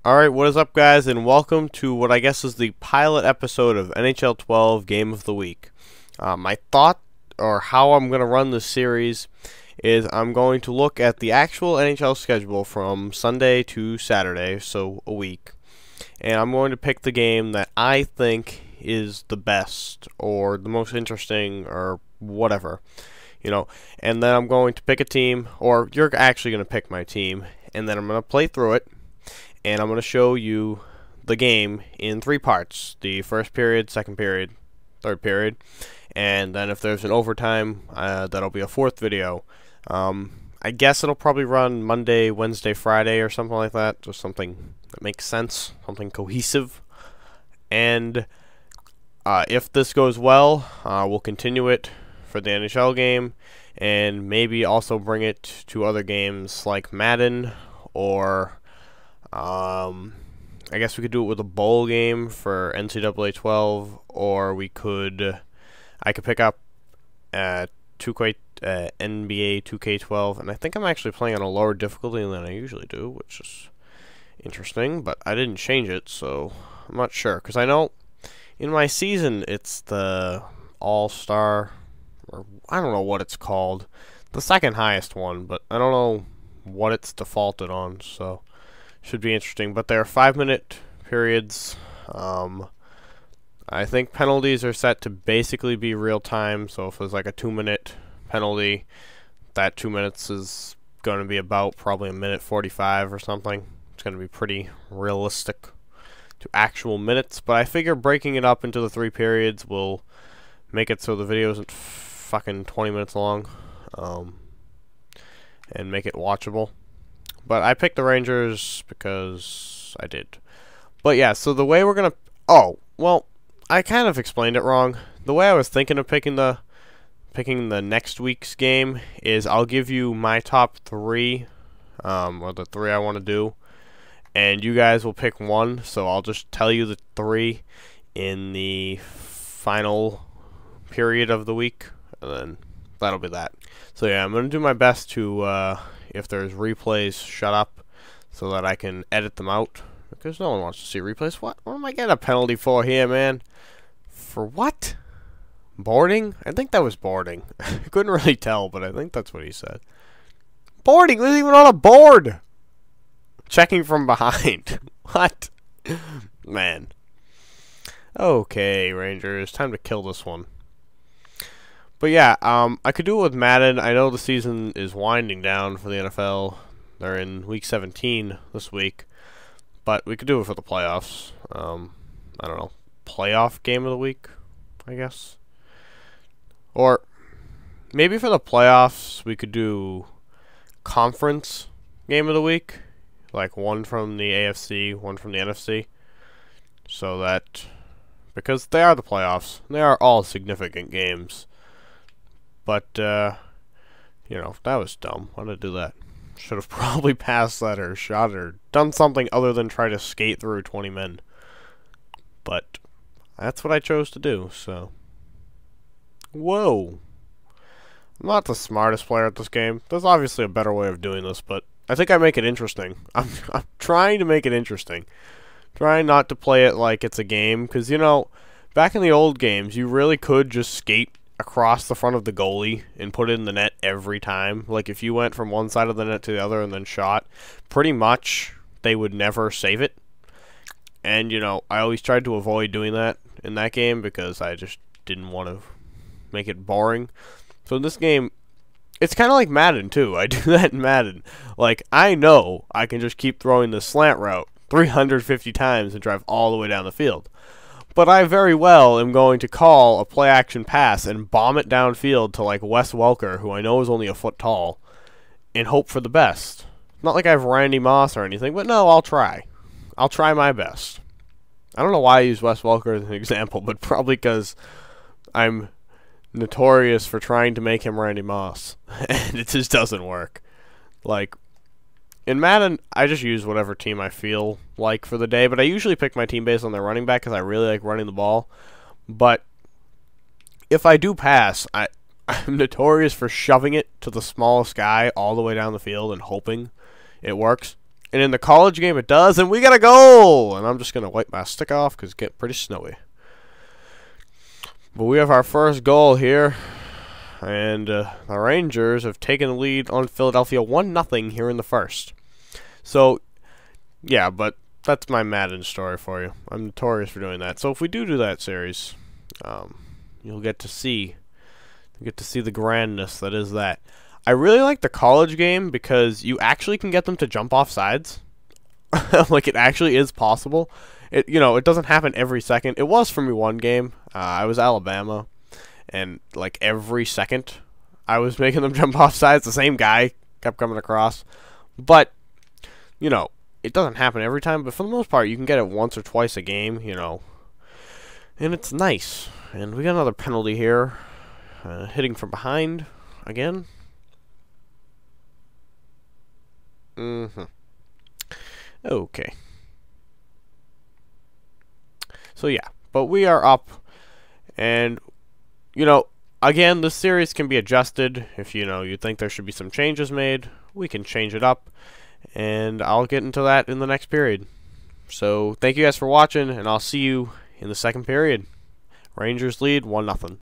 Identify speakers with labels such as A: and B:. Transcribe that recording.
A: Alright, what is up, guys, and welcome to what I guess is the pilot episode of NHL 12 Game of the Week. My thought, or how I'm going to run this series, is I'm going to look at the actual NHL schedule from Sunday to Saturday, so a week, and I'm going to pick the game that I think is the best, or the most interesting, or whatever, and then I'm going to pick a team, or you're actually going to pick my team, and then I'm going to play through it. And I'm going to show you the game in 3 parts. The first period, second period, third period. And then if there's an overtime, that'll be a 4th video. I guess it'll probably run Monday, Wednesday, Friday, or something like that. Just something that makes sense. Something cohesive. And if this goes well, we'll continue it for the NHL game. And maybe also bring it to other games like Madden or... I guess we could do it with a bowl game for NCAA 12, or I could pick up NBA 2K12, and I think I'm actually playing on a lower difficulty than I usually do, which is interesting, but I didn't change it, so I'm not sure, because I know in my season it's the All-Star, or I don't know what it's called, the second highest one, but I don't know what it's defaulted on, so... should be interesting, but there are 5-minute periods. I think penalties are set to basically be real time, so if there's like a 2-minute penalty, that 2 minutes is going to be about probably a minute 45 or something. It's going to be pretty realistic to actual minutes, but I figure breaking it up into the 3 periods will make it so the video isn't fucking 20 minutes long, and make it watchable. But I picked the Rangers because I did. But yeah, so the way we're going to... Oh, well, I kind of explained it wrong. The way I was thinking of picking the next week's game is I'll give you my top 3, or the 3 I want to do, and you guys will pick one, so I'll just tell you the 3 in the final period of the week, and then that'll be that. So yeah, I'm going to do my best to... if there's replays, shut up, so that I can edit them out, because no one wants to see replays. What am I getting a penalty for here, man? For what? Boarding? I think that was boarding. I couldn't really tell, but I think that's what he said. Boarding? Wasn't even on a board! Checking from behind. What? Man. Okay, Rangers, time to kill this one. But yeah, I could do it with Madden. I know the season is winding down for the NFL. They're in week 17 this week. But we could do it for the playoffs. I don't know. Playoff game of the week, I guess. Or maybe for the playoffs, we could do conference game of the week. Like one from the AFC, one from the NFC. So that, because they are the playoffs, they are all significant games. But, that was dumb. Why did I do that? Should have probably passed that or shot or done something other than try to skate through 20 men. But that's what I chose to do, so. Whoa. I'm not the smartest player at this game. There's obviously a better way of doing this, but I think I make it interesting. I'm trying to make it interesting. Trying not to play it like it's a game, because, back in the old games, you really could just skate across the front of the goalie and put it in the net every time. Like if you went from one side of the net to the other and then shot, pretty much they would never save it. And I always tried to avoid doing that in that game because I just didn't want to make it boring. So in this game, it's kind of like Madden too. I do that in Madden. Like I know I can just keep throwing the slant route 350 times and drive all the way down the field. But I very well am going to call a play-action pass and bomb it downfield to, like, Wes Welker, who I know is only a foot tall, and hope for the best. Not like I have Randy Moss or anything, but no, I'll try. I'll try my best. I don't know why I use Wes Welker as an example, but probably because I'm notorious for trying to make him Randy Moss, and it just doesn't work. Like... in Madden, I just use whatever team I feel like for the day, but I usually pick my team based on their running back because I really like running the ball. But if I do pass, I'm notorious for shoving it to the smallest guy all the way down the field and hoping it works. And in the college game, it does, and we got a goal! And I'm just going to wipe my stick off because it's getting pretty snowy. But we have our first goal here. And the Rangers have taken the lead on Philadelphia 1-0 here in the first. So, yeah, but that's my Madden story for you. I'm notorious for doing that. So if we do that series, you'll get to see the grandness that is that. I really like the college game because you actually can get them to jump off sides. Like, it actually is possible. It doesn't happen every second. It was for me one game. I was Alabama, and like every second I was making them jump off sides. The same guy kept coming across. But, it doesn't happen every time. But for the most part, you can get it once or twice a game, and it's nice. And we got another penalty here. Hitting from behind again. Okay. So yeah, but we are up, and again, this series can be adjusted. If you think there should be some changes made, we can change it up, and I'll get into that in the next period. So thank you guys for watching, and I'll see you in the second period. Rangers lead 1-0.